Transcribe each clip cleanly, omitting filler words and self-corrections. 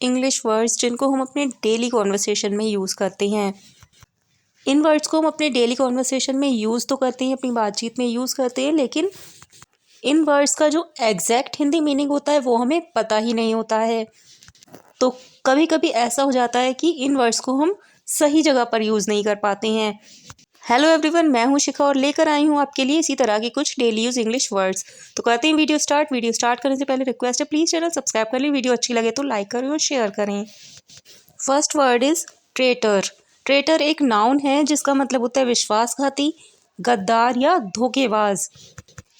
English words जिनको हम अपने डेली कॉन्वर्सेशन में यूज़ करते हैं। इन वर्ड्स को हम अपने डेली कॉन्वर्सेशन में यूज़ तो करते हैं, अपनी बातचीत में यूज़ करते हैं, लेकिन इन वर्ड्स का जो एग्जैक्ट हिंदी मीनिंग होता है वो हमें पता ही नहीं होता है। तो कभी कभी ऐसा हो जाता है कि इन वर्ड्स को हम सही जगह पर यूज़ नहीं कर पाते हैं। हेलो एवरीवन, मैं हूं शिखा और लेकर आई हूं आपके लिए इसी तरह के कुछ डेली यूज इंग्लिश वर्ड्स। तो करते हैं वीडियो स्टार्ट करने से पहले रिक्वेस्ट है, प्लीज़ चैनल सब्सक्राइब कर लें, वीडियो अच्छी लगे तो लाइक करें और शेयर करें। First word is traitor. Traitor एक नाउन है जिसका मतलब होता है विश्वासघाती, गद्दार या धोखेबाज,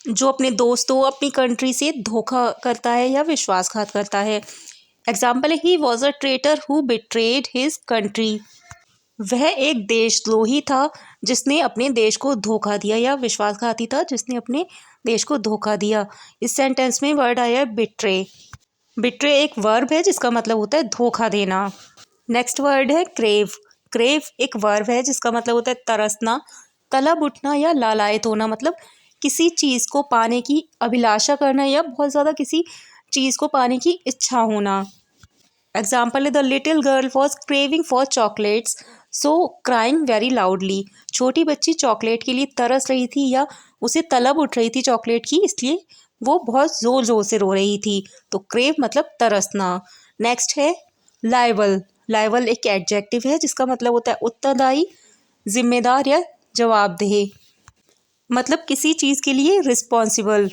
जो अपने दोस्तों, अपनी कंट्री से धोखा करता है या विश्वासघात करता है। एग्जाम्पल है, he was a traitor who betrayed his country. वह एक देशद्रोही था जिसने अपने देश को धोखा दिया, या विश्वासघाती था जिसने अपने देश को धोखा दिया। इस सेंटेंस में वर्ड आया है बिट्रे। बिट्रे एक वर्ब है जिसका मतलब होता है धोखा देना। नेक्स्ट वर्ड है क्रेव। क्रेव एक वर्ब है जिसका मतलब होता है तरसना, तलब उठना या लालायत होना, मतलब किसी चीज़ को पाने की अभिलाषा करना या बहुत ज़्यादा किसी चीज़ को पाने की इच्छा होना। एग्जाम्पल है, the little girl was craving for chocolates so crying very loudly. छोटी बच्ची चॉकलेट के लिए तरस रही थी या उसे तलब उठ रही थी चॉकलेट की, इसलिए वो बहुत ज़ोर ज़ोर से रो रही थी। तो क्रेव मतलब तरसना। नेक्स्ट है लायबल। लायबल एक एडजेक्टिव है जिसका मतलब होता है उत्तरदायी, जिम्मेदार या जवाबदेह, मतलब किसी चीज़ के लिए रिस्पॉन्सिबल।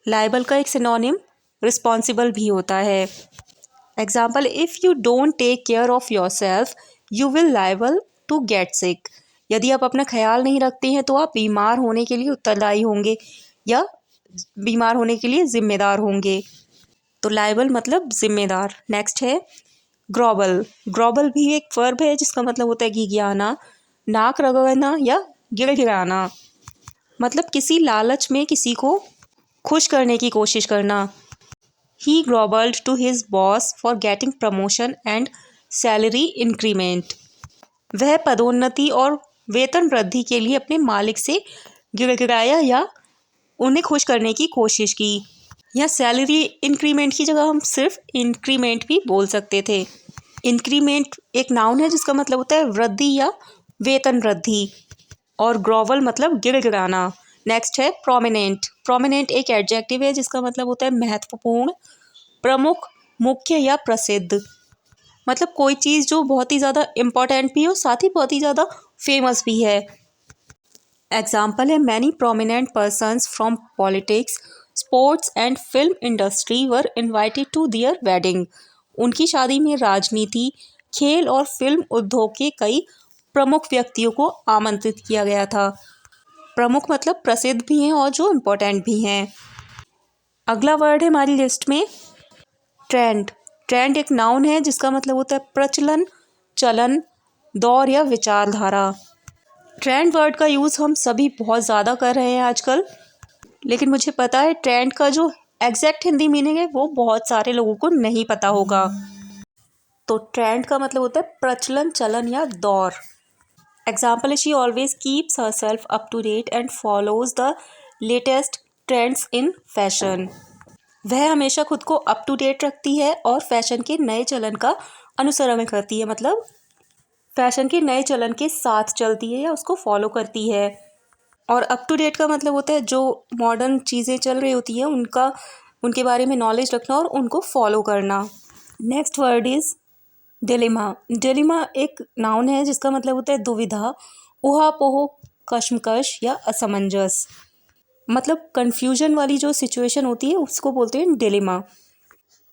लायबल का एक सिनोनिम रिस्पॉन्सिबल भी होता है। Example, if you don't take care of yourself you will liable to get sick. यदि आप अपना ख्याल नहीं रखते हैं तो आप बीमार होने के लिए उत्तरदायी होंगे या बीमार होने के लिए जिम्मेदार होंगे। तो लायबल मतलब जिम्मेदार। नेक्स्ट है ग्रॉबल। ग्रॉबल भी एक वर्ब है जिसका मतलब होता है घिघियाना, नाक रगड़ना या गिड़गिड़ाना, मतलब किसी लालच में किसी को खुश करने की कोशिश करना। He groveled to his boss for getting promotion and salary increment. वह पदोन्नति और वेतन वृद्धि के लिए अपने मालिक से गिड़गिड़ाया या उन्हें खुश करने की कोशिश की। या सैलरी इंक्रीमेंट की जगह हम सिर्फ इंक्रीमेंट भी बोल सकते थे। इंक्रीमेंट एक नाउन है जिसका मतलब होता है वृद्धि या वेतन वृद्धि, और ग्रोवल मतलब गिड़गिड़ाना। नेक्स्ट है प्रोमिनेंट। प्रोमिनेंट एक एडजेक्टिव है जिसका मतलब होता है महत्वपूर्ण, प्रमुख, मुख्य या प्रसिद्ध, मतलब कोई चीज़ जो बहुत ही ज़्यादा इम्पोर्टेंट भी हो, साथ ही बहुत ही ज़्यादा फेमस भी है। एग्जाम्पल है, many prominent persons from politics, sports and film industry were invited to their wedding. उनकी शादी में राजनीति, खेल और फिल्म उद्योग के कई प्रमुख व्यक्तियों को आमंत्रित किया गया था। प्रमुख मतलब प्रसिद्ध भी हैं और जो इम्पोर्टेंट भी हैं। अगला वर्ड है हमारी लिस्ट में ट्रेंड। ट्रेंड एक नाउन है जिसका मतलब होता है प्रचलन, चलन, दौर या विचारधारा। ट्रेंड वर्ड का यूज़ हम सभी बहुत ज़्यादा कर रहे हैं आजकल, लेकिन मुझे पता है ट्रेंड का जो एग्जैक्ट हिंदी मीनिंग है वो बहुत सारे लोगों को नहीं पता होगा। तो ट्रेंड का मतलब होता है प्रचलन, चलन या दौर। एग्जाम्पल है, she always keeps herself up to date and follows the latest trends in fashion. वह हमेशा खुद को अप टू डेट रखती है और फैशन के नए चलन का अनुसरण करती है, मतलब फैशन के नए चलन के साथ चलती है या उसको फॉलो करती है। और अप टू डेट का मतलब होता है जो मॉडर्न चीज़ें चल रही होती हैं उनके बारे में नॉलेज रखना और उनको फॉलो करना। Next word is dilemma. Dilemma एक नाउन है जिसका मतलब होता है दुविधा, ऊहापोह, कश्मकश या असमंजस, मतलब कन्फ्यूजन वाली जो सिचुएशन होती है उसको बोलते हैं dilemma.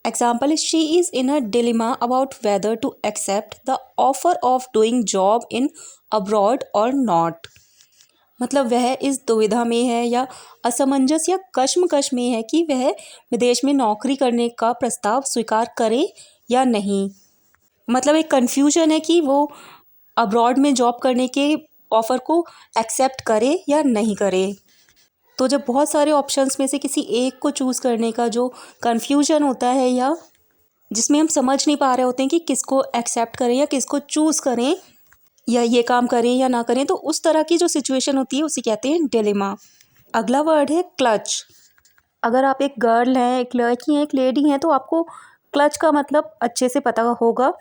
Example is, she is in a dilemma about whether to accept the offer of doing job in abroad और नॉट, मतलब वह इस दुविधा में है या असमंजस या कश्मकश में है कि वह विदेश में नौकरी करने का प्रस्ताव स्वीकार करे या नहीं, मतलब एक कन्फ्यूजन है कि वो अब्रॉड में जॉब करने के ऑफ़र को एक्सेप्ट करे या नहीं करे। तो जब बहुत सारे ऑप्शंस में से किसी एक को चूज़ करने का जो कन्फ्यूजन होता है या जिसमें हम समझ नहीं पा रहे होते हैं कि किसको एक्सेप्ट करें या किसको चूज़ करें या ये काम करें या ना करें, तो उस तरह की जो सिचुएशन होती है उसे कहते हैं डिलेमा। अगला वर्ड है क्लच। अगर आप एक गर्ल हैं, एक लड़की हैं, एक लेडी हैं, तो आपको क्लच का मतलब अच्छे से पता होगा,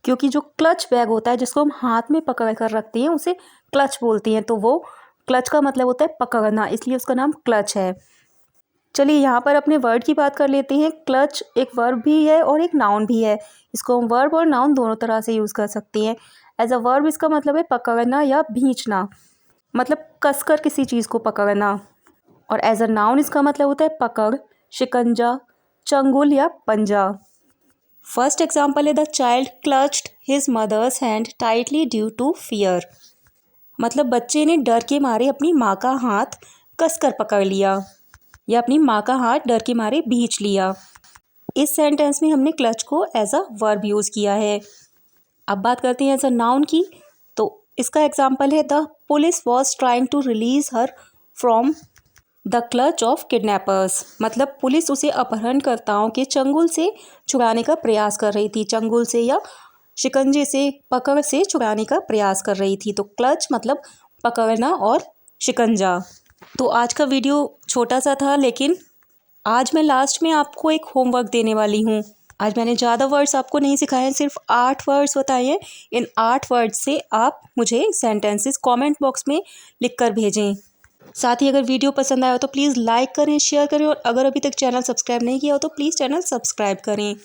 क्योंकि जो क्लच बैग होता है जिसको हम हाथ में पकड़ कर रखते हैं उसे क्लच बोलती हैं। तो वो क्लच का मतलब होता है पकड़ना, इसलिए उसका नाम क्लच है। चलिए यहाँ पर अपने वर्ड की बात कर लेते हैं। क्लच एक वर्ब भी है और एक नाउन भी है। इसको हम वर्ब और नाउन दोनों तरह से यूज़ कर सकते हैं। एज अ वर्ब इसका मतलब है पकड़ना या भींचना, मतलब कसकर किसी चीज़ को पकड़ना। और एज अ नाउन इसका मतलब होता है पकड़, शिकंजा, चंगुल या पंजा। फर्स्ट एग्जाम्पल है the child clutched his mother's hand tightly due to fear, मतलब बच्चे ने डर के मारे अपनी माँ का हाथ कसकर पकड़ लिया या अपनी माँ का हाथ डर के मारे भींच लिया। इस सेंटेंस में हमने क्लच को एज अ वर्ब यूज़ किया है। अब बात करते हैं एज अ नाउन की। तो इसका एग्जाम्पल है the police was trying to release her from the clutch of kidnappers, मतलब पुलिस उसे अपहरणकर्ताओं के चंगुल से छुड़ाने का प्रयास कर रही थी। चंगुल से या शिकंजे से, पकड़ से छुड़ाने का प्रयास कर रही थी। तो क्लच मतलब पकड़ना और शिकंजा। तो आज का वीडियो छोटा सा था, लेकिन आज मैं लास्ट में आपको एक होमवर्क देने वाली हूँ। आज मैंने ज़्यादा वर्ड्स आपको नहीं सिखाए हैं, सिर्फ 8 वर्ड्स बताए हैं। इन 8 वर्ड्स से आप मुझे सेंटेंसेस कमेंट बॉक्स में लिख कर भेजें। साथ ही अगर वीडियो पसंद आया हो तो प्लीज़ लाइक करें, शेयर करें, और अगर अभी तक चैनल सब्सक्राइब नहीं किया हो तो प्लीज़ चैनल सब्सक्राइब करें।